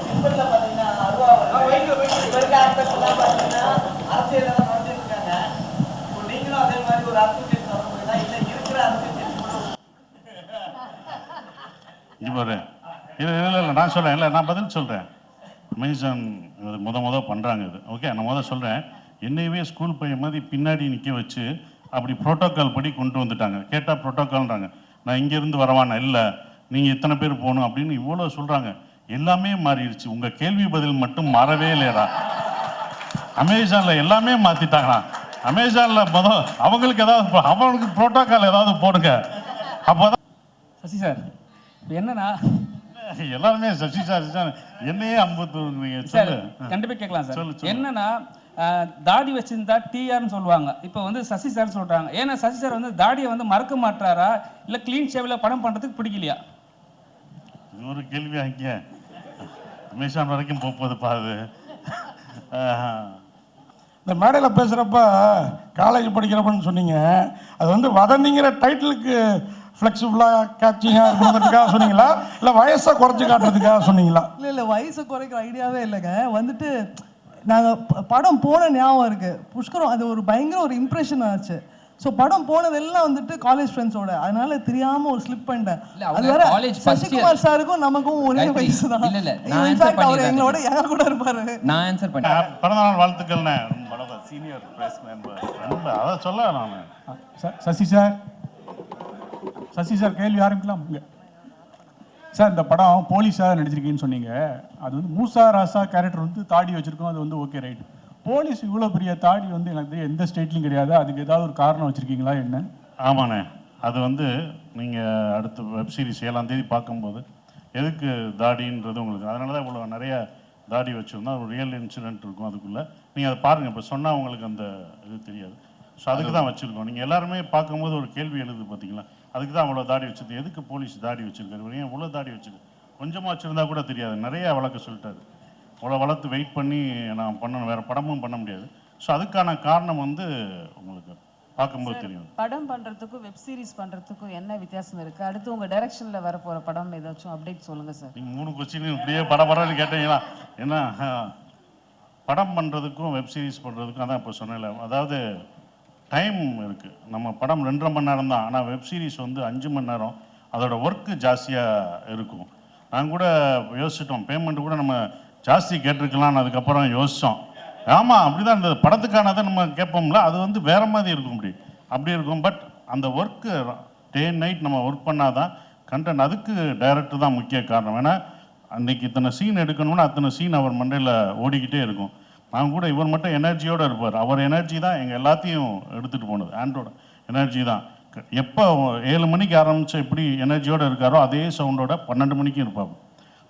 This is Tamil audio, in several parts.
சிம்பிள்ல பாத்தீங்கன்னா அருவா இருக்க ஆக்டர்ஸ் எல்லாம் பாத்தீங்கன்னா அரசியல் எல்லாம் நடத்திட்டு இருக்காங்க. நீங்களும் அதே மாதிரி ஒரு அரசியல் தொடர்புனா இல்ல இருக்கிற அரசியல் இல்லை நான் சொல்கிறேன். இல்லை நான் பதில் சொல்கிறேன். அமேசான் முத பண்ணுறாங்க இது. ஓகே, நான் சொல்கிறேன். என்னையவே ஸ்கூல் பையன் மாதிரி பின்னாடி நிற்க வச்சு அப்படி ப்ரோட்டோக்கால் படி கொண்டு வந்துட்டாங்க. கேட்டால் ப்ரோட்டோக்கால்ன்றாங்க. நான் இங்கேருந்து வரவானா, இல்லை நீங்கள் இத்தனை பேர் போகணும் அப்படின்னு இவ்வளோ சொல்கிறாங்க. எல்லாமே மாறிடுச்சு. உங்கள் கேள்வி பதில் மட்டும் மாறவே இல்லையடா. அமேசானில் எல்லாமே மாற்றிட்டாங்கண்ணா. அமேசானில் அவங்களுக்கு ஏதாவது அவங்களுக்கு ப்ரோட்டோக்கால் ஏதாவது போடுங்க. அப்போ தான் சசி சார் என்னன்னா எல்லாருமே சசி சார் என்னையே சொல்லு. கண்டிப்பாக கேட்கலாம் சார். என்னன்னா தாடி வச்சிருந்தா டிஆர்னு சொல்லுவாங்க. இப்போ வந்து சசி சார் சொல்றாங்க. ஏன்னா சசி சார் வந்து தாடியை வந்து மறக்க மாட்டாரா இல்லை கிளீன் ஷேவ்ல படம் பண்ணுறதுக்கு பிடிக்கலையா? இது ஒரு கேள்வி. அங்கே அமேசான் வரைக்கும் போகுது பாது. இந்த மேடையில் பேசுகிறப்ப காலேஜ் படிக்கிறப்பன்னு சொன்னீங்க. அது வந்து வதந்திங்கிற டைட்டிலுக்கு ஃப்ளெக்சிபிளாக கேட்சிங்காக இருக்கிறதுக்காக சொன்னீங்களா, இல்லை வயசை குறைச்சி காட்டுறதுக்காக சொன்னீங்களா? இல்லை வயசை குறைக்கிற ஐடியாவே இல்லைங்க. வந்துட்டு நாங்கள் படம் போன ஞாபகம் இருக்குது. புஷ்கரம் அது ஒரு பயங்கர ஒரு இம்ப்ரெஷன் ஆச்சு. ஸோ படம் போனதெல்லாம் வந்துட்டு காலேஜ் ஃப்ரெண்ட்ஸோட, அதனால தெரியாமல் ஒரு ஸ்லிப் பண்ணிட்டேன். அது வேற சசிகுமார் சாருக்கும் நமக்கும் ஒரே வயசு தான். அவர் எங்களோட எங்க கூட இருப்பாரு. நான் ஆன்சர் பண்ணேன். பிறந்தநாள் வாழ்த்துக்கள்ண்ணே. சீனியர் அதை சொல்ல நான் சசி சார் கேள்வி ஆரம்பிக்கலாம் சார். இந்த படம் போலீஸாக நடிச்சிருக்கீங்கன்னு சொன்னீங்க. அது வந்து மூசா ராசா கேரக்டர் வந்து தாடி வச்சிருக்கோம். அது வந்து ஓகே ரைட். போலீஸ் இவ்வளோ பெரிய தாடி வந்து எனக்கு எந்த ஸ்டேட்லையும் கிடையாது. அதுக்கு ஏதாவது ஒரு காரணம் வச்சுருக்கீங்களா என்ன? ஆமாண்ணே, அது வந்து நீங்கள் அடுத்த வெப்சீரிஸ் 7ஆம் தேதி பார்க்கும்போது எதுக்கு தாடின்றது உங்களுக்கு, அதனால தான் இவ்வளோ நிறைய தாடி வச்சுருந்தோம். ஒரு ரியல் இன்சிடென்ட் இருக்கும் அதுக்குள்ளே. நீங்கள் அதை பாருங்கள். இப்போ சொன்னால் உங்களுக்கு அந்த இது தெரியாது. ஸோ அதுக்கு தான் வச்சுருக்கோம். நீங்கள் எல்லாருமே பார்க்கும்போது ஒரு கேள்வி எழுது பார்த்தீங்களா, அதுக்கு தான் அவ்வளோ தாடி வச்சுருக்கு. எதுக்கு போலீஸ் தாடி வச்சுருக்காரு, ஏன் இவ்வளோ தாடி வச்சுருக்கு, கொஞ்சமாக வச்சுருந்தா கூட தெரியாது. நிறைய வழக்கு சொல்லிட்டாரு. அவ்வளோ வளர்த்து வெயிட் பண்ணி நான் பண்ணணும், வேறு படமும் பண்ண முடியாது. ஸோ அதுக்கான காரணம் வந்து உங்களுக்கு பார்க்கும்போது தெரியும். படம் பண்ணுறதுக்கும் வெப் சீரிஸ் பண்ணுறதுக்கும் என்ன வித்தியாசம் இருக்குது? அடுத்து உங்கள் டைரக்ஷனில் வரப்போகிற படம் ஏதாச்சும் அப்டேட் சொல்லுங்கள் சார். நீங்கள் 3 கொஸ்டின் இப்படியே படப்படன்னு கேட்டீங்களா? ஏன்னா படம் பண்ணுறதுக்கும் வெப் சீரிஸ் பண்ணுறதுக்கும் அதான் இப்போ சொன்னேன்ல, அதாவது டைம் இருக்குது. நம்ம படம் 2.5 மணி நேரம் தான். ஆனால் வெப் சீரிஸ் வந்து 5 மணி நேரம். அதோட ஒர்க்கு ஜாஸ்தியாக இருக்கும். நாங்கள் கூட யோசிச்சிட்டோம், பேமெண்ட் கூட நம்ம ஜாஸ்தி கேட்டிருக்கலான்னு அதுக்கப்புறம் யோசித்தோம். ஆமாம், அப்படி தான் இந்த படத்துக்கானதை நம்ம கேட்போம்ல, அது வந்து வேறு மாதிரி இருக்கும். அப்படி இருக்கும். பட் அந்த ஒர்க்கு டே அண்ட் நைட் நம்ம ஒர்க் பண்ணாதான் கண்டென்ட். அதுக்கு டைரக்டர் தான் முக்கிய காரணம். ஏன்னா அன்றைக்கி இத்தனை சீன் எடுக்கணும்னா அத்தனை சீன் அவர் மண்டையில் ஓடிக்கிட்டே இருக்கும். நான் கூட இவர் மட்டும் எனர்ஜியோடு இருப்பார். அவர் எனர்ஜி தான் எங்கள் எல்லாத்தையும் எடுத்துகிட்டு போனது. ஆண்டோட எனர்ஜி தான். எப்போ 7 மணிக்கு ஆரம்பித்து எப்படி எனர்ஜியோடு இருக்காரோ அதே சவுண்டோட 12 மணிக்கும் இருப்பார்.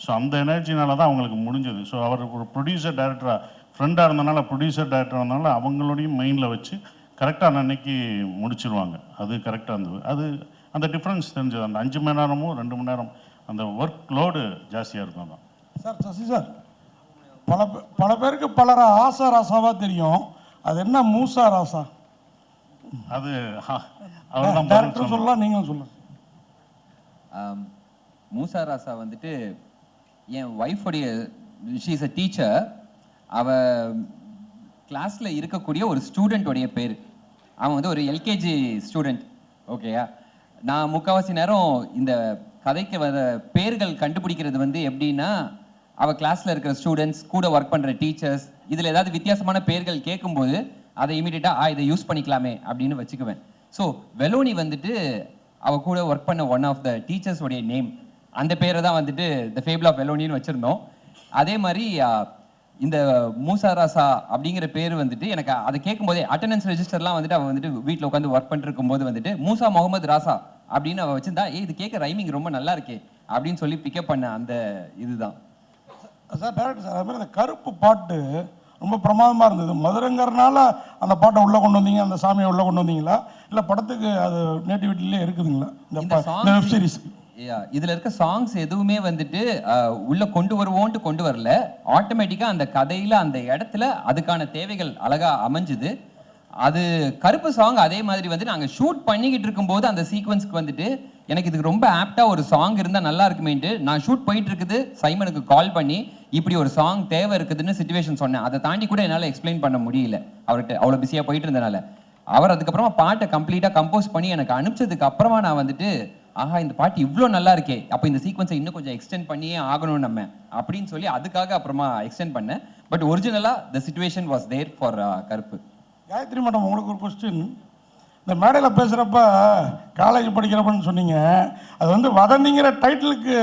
ஸோ அந்த எனர்ஜினால தான் அவங்களுக்கு முடிஞ்சது. ஸோ அவர் ஒரு ப்ரொடியூசர் டைரக்டராக ஃப்ரெண்டாக இருந்தனால, ப்ரொடியூசர் டைரக்டராக இருந்தனால அவங்களோடையும் மைண்டில் வச்சு கரெக்டாக அன்னைக்கு முடிச்சிருவாங்க. அது கரெக்டாக இருந்தது. அது அந்த டிஃப்ரென்ஸ் தெரிஞ்சது. அந்த 5 மணி நேரமும் 2 மணி நேரம் அந்த ஒர்க் லோடு ஜாஸ்தியாக இருக்கும். தான் சார் சசி சார், பல பேருக்கு பலர ஆசா ராசாவாக தெரியும். அது என்ன மூசா ராசா? அது டைரக்டர் சொல்லலாம், நீங்களும் சொல்லலாம். மூசா ராசா வந்துட்டு என் ஒய்ஃபுடைய, ஷீ இஸ் அ டீச்சர். அவ கிளாஸில் இருக்கக்கூடிய ஒரு ஸ்டூடெண்ட்டோடைய பேர். அவன் வந்து ஒரு எல்கேஜி ஸ்டூடெண்ட். ஓகேயா, நான் முக்கால்வாசி நேரம் இந்த கதைக்கு வர பேர்கள் கண்டுபிடிக்கிறது வந்து எப்படின்னா, அவள் கிளாஸில் இருக்கிற ஸ்டூடெண்ட்ஸ் கூட ஒர்க் பண்ணுற டீச்சர்ஸ் இதில் ஏதாவது வித்தியாசமான பேர்கள் கேட்கும்போது அதை இமீடியட்டாக இதை யூஸ் பண்ணிக்கலாமே அப்படின்னு வச்சுக்குவேன். ஸோ வெலோனி வந்துட்டு அவள் கூட ஒர்க் பண்ண ஒன் ஆஃப் த டீச்சர்ஸோடைய நேம். அந்த பேரை தான் வந்துட்டு த ஃபேபிள் ஆஃப் வெலோனின்னு வச்சுருந்தோம். அதே மாதிரி இந்த மூசா ராசா அப்படிங்கிற பேர் வந்துட்டு எனக்கு அதை கேட்கும்போதே அட்டண்டன்ஸ் ரெஜிஸ்டர்லாம் வந்துட்டு அவள் வந்துட்டு வீட்டில் உட்காந்து ஒர்க் பண்ணிருக்கும் போது வந்துட்டு மூசா முகமது ராசா அப்படின்னு அவள் வச்சிருந்தா, இது கேட்க ரைமிங் ரொம்ப நல்லா இருக்கே அப்படின்னு சொல்லி பிக்கப் பண்ண அந்த இதுதான் சார். டேரக்டர் சார், அது மாதிரி அந்த கருப்பு பாட்டு ரொம்ப பிரமாதமாக இருந்தது. மதுரங்கிறனால அந்த பாட்டை உள்ளே கொண்டு வந்தீங்க, அந்த சாமியை உள்ளே கொண்டு வந்தீங்களா, இல்லை படத்துக்கு அது நேட்டிவிட்டிலே இருக்குதுங்களா இந்த வெப் சீரிஸ்? இதுல இருக்க சாங்ஸ் எதுவுமே வந்துட்டு உள்ள கொண்டு வருவோன்ட்டு கொண்டு வரல. ஆட்டோமேட்டிக்கா அந்த கதையில அந்த இடத்துல அதுக்கான தேவைகள் அழகா அமைஞ்சுது. அது கருப்பு சாங் அதே மாதிரி வந்து நாங்கள் ஷூட் பண்ணிக்கிட்டு இருக்கும்போது அந்த சீக்வன்ஸ்க்கு வந்துட்டு எனக்கு இதுக்கு ரொம்ப ஆப்டா ஒரு சாங் இருந்தா நல்லா இருக்குமேன்ட்டு நான் ஷூட் போயிட்டு இருக்குது சைமனுக்கு கால் பண்ணி இப்படி ஒரு சாங் தேவை இருக்குதுன்னு சிச்சுவேஷன் சொன்னேன். அதை தாண்டி கூட என்னால் எக்ஸ்பிளைன் பண்ண முடியல அவர்கிட்ட, அவ்வளோ பிஸியாக போயிட்டு இருந்தனால. அவர் அதுக்கப்புறமா பாட்டை கம்ப்ளீட்டாக கம்போஸ் பண்ணி எனக்கு அனுப்பிச்சதுக்கு அப்புறமா நான் வந்துட்டு ஆஹா இந்த பாட்டு இவ்வளோ நல்லா இருக்கே, அப்போ இந்த சீக்வன்ஸை இன்னும் கொஞ்சம் எக்ஸ்டெண்ட் பண்ணியே ஆகணும் நம்ம அப்படின்னு சொல்லி அதுக்காக அப்புறமா எக்ஸ்டெண்ட் பண்ணேன். பட் ஒரிஜினலாக the situation was there for கருப்பு. காயத்ரி மேடம், உங்களுக்கு ஒரு கொஸ்டின். இந்த மேடையில் பேசுகிறப்ப காலேஜ் படிக்கிறப்பன்னு சொன்னீங்க, அது வந்து வதந்திங்கிற டைட்டிலுக்கு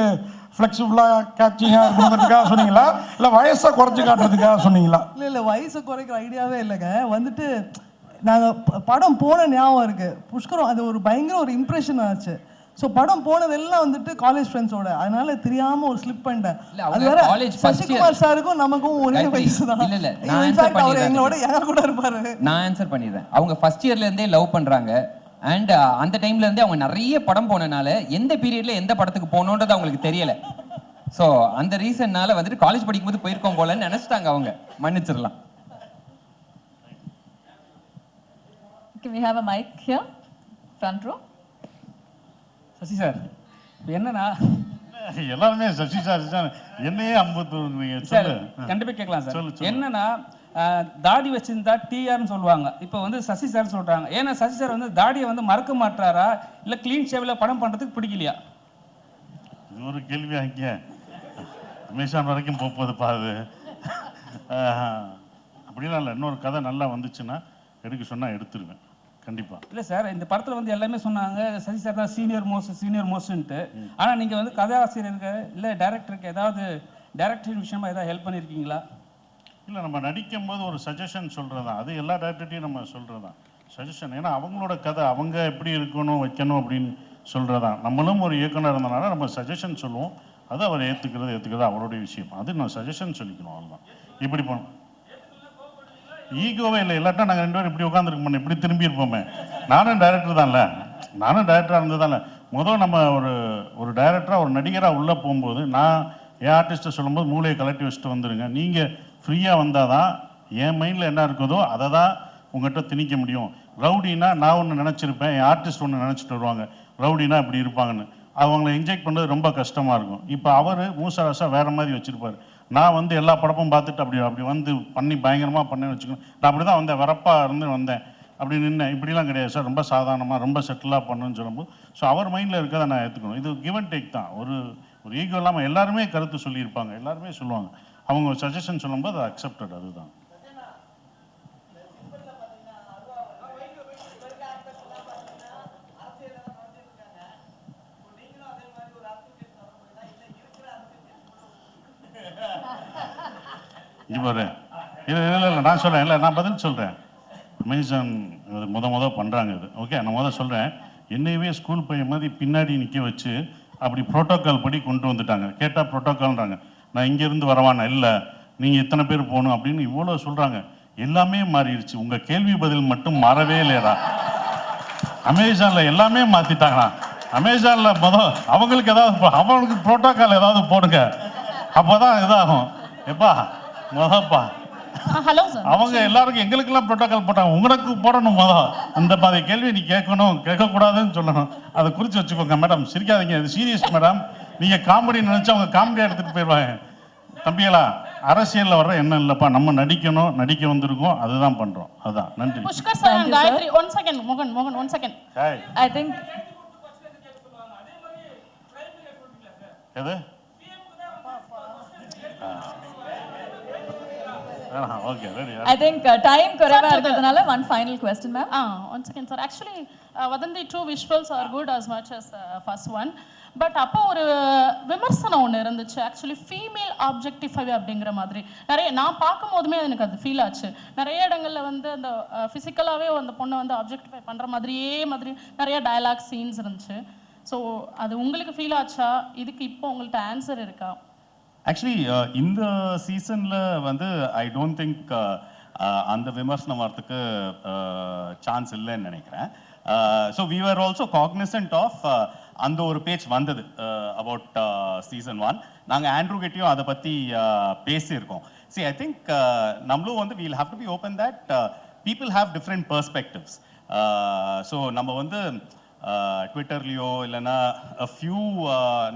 ஃப்ளெக்சிபிளாக கேட்சிங்காக இருக்கணுங்கிறதுக்காக சொன்னீங்களா, இல்லை வயசை குறைச்சி காட்டுறதுக்காக சொன்னீங்களா? இல்லை வயசை குறைக்கிற ஐடியாவே இல்லைங்க. வந்துட்டு நாங்கள் படம் போன ஞாபகம் இருக்குது. புஷ்கரம் அது ஒரு பயங்கர ஒரு இம்ப்ரெஷன் ஆச்சு. ஸோ படம் போனதெல்லாம் வந்துட்டு காலேஜ் ஃப்ரெண்ட்ஸோட, அதனால தெரியாம ஒரு ஸ்லிப் பண்ணிட்டேன். அது வேற சசிகுமார் சாருக்கும் நமக்கும் ஒரே வயசு தான். இன்ஃபேக்ட் அவர் எங்களோட எங்க கூட இருப்பாரு. நான் ஆன்சர் பண்ணிடுறேன். அவங்க ஃபர்ஸ்ட் இயர்ல இருந்தே லவ் பண்றாங்க. அண்ட் அந்த டைம்ல இருந்தே அவங்க நிறைய படம் போனனால எந்த பீரியட்ல எந்த படத்துக்கு போகணுன்றது அவங்களுக்கு தெரியல. ஸோ அந்த ரீசன்னால வந்துட்டு காலேஜ் படிக்கும்போது போயிருக்கோம் போலன்னு நினைச்சிட்டாங்க அவங்க. மன்னிச்சிடலாம். Can we have a mic here? Front row. Sasi sir இப்போ என்னன்னா எல்லாருமே சசி சார் என்னையே அம்புத்துறீங்க. சார் கண்டிப்பாக கேட்கலாம் சார். என்னன்னா தாடி வச்சிருந்தா டிஆர்னு சொல்லுவாங்க. இப்போ வந்து சசி சார் சொல்றாங்க. ஏன்னா சசி சார் வந்து தாடியை வந்து மறக்க மாட்டாரா இல்லை க்ளீன் ஷேவில் படம் பண்ணுறதுக்கு பிடிக்கலையா? இது ஒரு கேள்வி. அங்கே அமேசான் வரைக்கும் போகுது பாது. அப்படிலாம் இல்லை. இன்னொரு கதை நல்லா வந்துச்சுன்னா எடுக்க சொன்னால் எடுத்துருவேன் கண்டிப்பாக. இல்லை சார், இந்த படத்தில் வந்து எல்லாமே சொன்னாங்க சசி சார் தான் சீனியர் மோஸ்ட்ன்ட்டு. ஆனால் நீங்கள் வந்து கதாசிரியருக்கு இல்லை டைரக்டருக்கு ஏதாவது டைரக்டர் விஷயமா ஏதாவது ஹெல்ப் பண்ணியிருக்கீங்களா? இல்லை, நம்ம நடிக்கும் போது ஒரு சஜஷன் சொல்கிறது தான். அது எல்லா டேரக்டர்ட்டையும் நம்ம சொல்கிறது தான் சஜஷன். ஏன்னா அவங்களோட கதை அவங்க எப்படி இருக்கணும் வைக்கணும் அப்படின்னு சொல்கிறது தான். நம்மளும் ஒரு இயக்குனர் இருந்தனால நம்ம சஜஷன் சொல்லுவோம். அது அவர் ஏற்றுக்கிறது அவருடைய விஷயம். அது நான் சஜஷன் சொல்லிக்கணும். அவ்வளோதான். இப்படி போனோம் ஈகோவே இல்லை. இல்லாட்டா நாங்கள் 2 பேரும் இப்படி உட்காந்துருக்க மாட்டோம், இப்படி திரும்பி இருப்போமே. நானும் டைரக்டர் தான்ல, நானும் டைரக்டராக இருந்ததான்ல. முதல் நம்ம ஒரு டைரக்டராக ஒரு நடிகராக உள்ளே போகும்போது நான் என் ஆர்டிஸ்ட்டை சொல்லும்போது மூளையை கலட்டி வச்சுட்டு வந்துடுங்க. நீங்கள் ஃப்ரீயாக வந்தால் தான் என் மைண்டில் என்ன இருக்குதோ அதை தான் உங்கள்கிட்ட திணிக்க முடியும். ரவுடினா நான் ஒன்று நினச்சிருப்பேன், என் ஆர்டிஸ்ட் ஒன்று நினச்சிட்டு வருவாங்க ரவுடினா இப்படி இருப்பாங்கன்னு. அவங்கள என்ஜெக்ட் பண்ணுறது ரொம்ப கஷ்டமாக இருக்கும். இப்போ அவர் மூசராசா வேறு மாதிரி வச்சுருப்பார். நான் வந்து எல்லா படமும் பார்த்துட்டு அப்படி வந்து பண்ணி பயங்கரமாக பண்ணேன்னு வச்சுக்கணும். நான் அப்படி தான் வந்தேன், வரப்பாக இருந்து வந்தேன், அப்படி நின்னேன். இப்படிலாம் கிடையாது சார், ரொம்ப சாதாரணமாக ரொம்ப செட்டிலாக பண்ணுன்னு சொல்லும்போது ஸோ அவர் மைண்டில் இருக்கிறத நான் ஏற்றுக்கணும். இது கிவ் அண்ட் டேக் தான். ஒரு ஈகோ இல்லாமல் எல்லாருமே கருத்து சொல்லியிருப்பாங்க, எல்லாருமே சொல்லுவாங்க. அவங்க சஜஷன் சொல்லும்போது அது அக்செப்டட். அதுதான். இல்லை நான் சொல்கிறேன். இல்லை நான் பதில் சொல்கிறேன். அமேசான் முத பண்ணுறாங்க இது. ஓகே, நான் சொல்கிறேன். என்னையவே ஸ்கூல் பையன் மாதிரி பின்னாடி நிற்க வச்சு அப்படி ப்ரோட்டோக்கால் படி கொண்டு வந்துட்டாங்க. கேட்டால் ப்ரோட்டோக்கால்ன்றாங்க. நான் இங்கேருந்து வரவானா, இல்லை நீங்கள் இத்தனை பேர் போகணும் அப்படின்னு இவ்வளோ சொல்கிறாங்க. எல்லாமே மாறிடுச்சு. உங்கள் கேள்வி பதில் மட்டும் மாறவே இல்லையடா. அமேசானில் எல்லாமே மாற்றிட்டாங்களா? அமேசானில் அவங்களுக்கு ஏதாவது அவங்களுக்கு ப்ரோட்டோக்கால் ஏதாவது போடுங்க, அப்போ தான் இதாகும். எப்பா மொதப்பா ஹலோ சார், அவங்க எல்லாருக்கும் எங்களுக்கெல்லாம் ப்ரோட்டோக்கால் போட்டாங்க, உங்களுக்கு போடணும். அந்த மாதிரி கேள்வி நீ கேட்கக்கூடாதுன்னு சொல்லணும். அதை குறித்து வச்சுக்கோங்க. மேடம் சிரிக்காதீங்க, இது சீரியஸ் மேடம். நீங்கள் காமெடி நினச்சா அவங்க காமெடியாக எடுத்துகிட்டு போயிடுவாங்க. தம்பிகளா, அரசியலில் வர்ற எண்ணம் இல்லைப்பா, நம்ம நடிக்க வந்திருக்கோம், அதுதான் பண்ணுறோம். அதுதான். நன்றி. Pushkar sir and Gayathri, 1 second. மோகன் 1 செகண்ட். I think எது okay ready. I think time குறைவா இருக்கிறதுனால one final question ma'am. 1 second sir. Actually வதந்தி 2 visuals are good as much as first one. But அப்போ ஒரு விமர்சனம் ஒன்று இருந்துச்சு. ஆக்சுவலி ஃபீமேல் ஆப்ஜெக்டிஃபை அப்படிங்கிற மாதிரி நிறைய நான் பார்க்கும் போதுமே எனக்கு அது ஃபீல் ஆச்சு. நிறைய இடங்களில் வந்து அந்த ஃபிசிக்கலாகவே அந்த பொண்ணை வந்து ஆப்ஜெக்டிஃபை பண்ணுற மாதிரியே நிறைய டயலாக் சீன்ஸ் இருந்துச்சு. ஸோ அது உங்களுக்கு ஃபீல் ஆச்சா? இதுக்கு இப்போ உங்கள்கிட்ட ஆன்சர் இருக்கா? ஆக்சுவலி இந்த சீசனில் வந்து ஐ டோன்ட் திங்க் அந்த விமர்சனம் வரத்துக்கு சான்ஸ் இல்லைன்னு நினைக்கிறேன். So we are also cognizant of அந்த ஒரு பேஜ் வந்தது அபவுட் சீசன் 1. நாங்கள் ஆண்ட்ரூ கிட்டையும் அதை பற்றி பேசியிருக்கோம். சி ஐ திங்க் நம்மளும் வந்து we'll have to be open that people have different perspectives. So நம்ம வந்து ட்விட்டர்லேயோ இல்லைன்னா ஃபியூ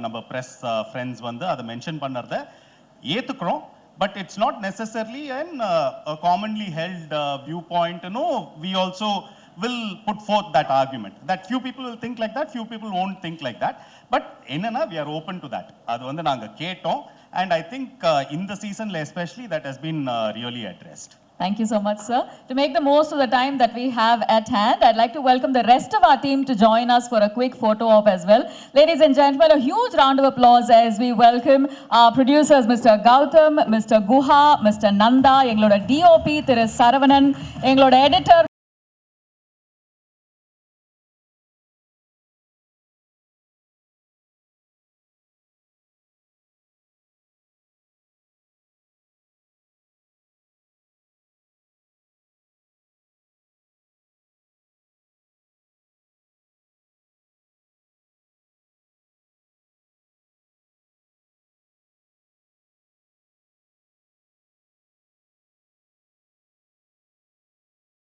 நம்ம ப்ரெஸ் ஃப்ரெண்ட்ஸ் வந்து அதை மென்ஷன் பண்ணுறத ஏற்றுக்கிறோம். But it's not necessarily a commonly held viewpoint. You know, we also will put forth that argument that few people will think like that, few people won't think like that. But enna we are open to that. Adu vandu naanga ketom, and I think in the season especially that has been really addressed. Thank you so much, sir. To make the most of the time that we have at hand, I'd like to welcome the rest of our team to join us for a quick photo op as well. Ladies and gentlemen, a huge round of applause as we welcome our producers, Mr. Gautam, Mr. Guha, Mr. Nanda, engaloda DOP, Thiru Saravanan, engaloda editor,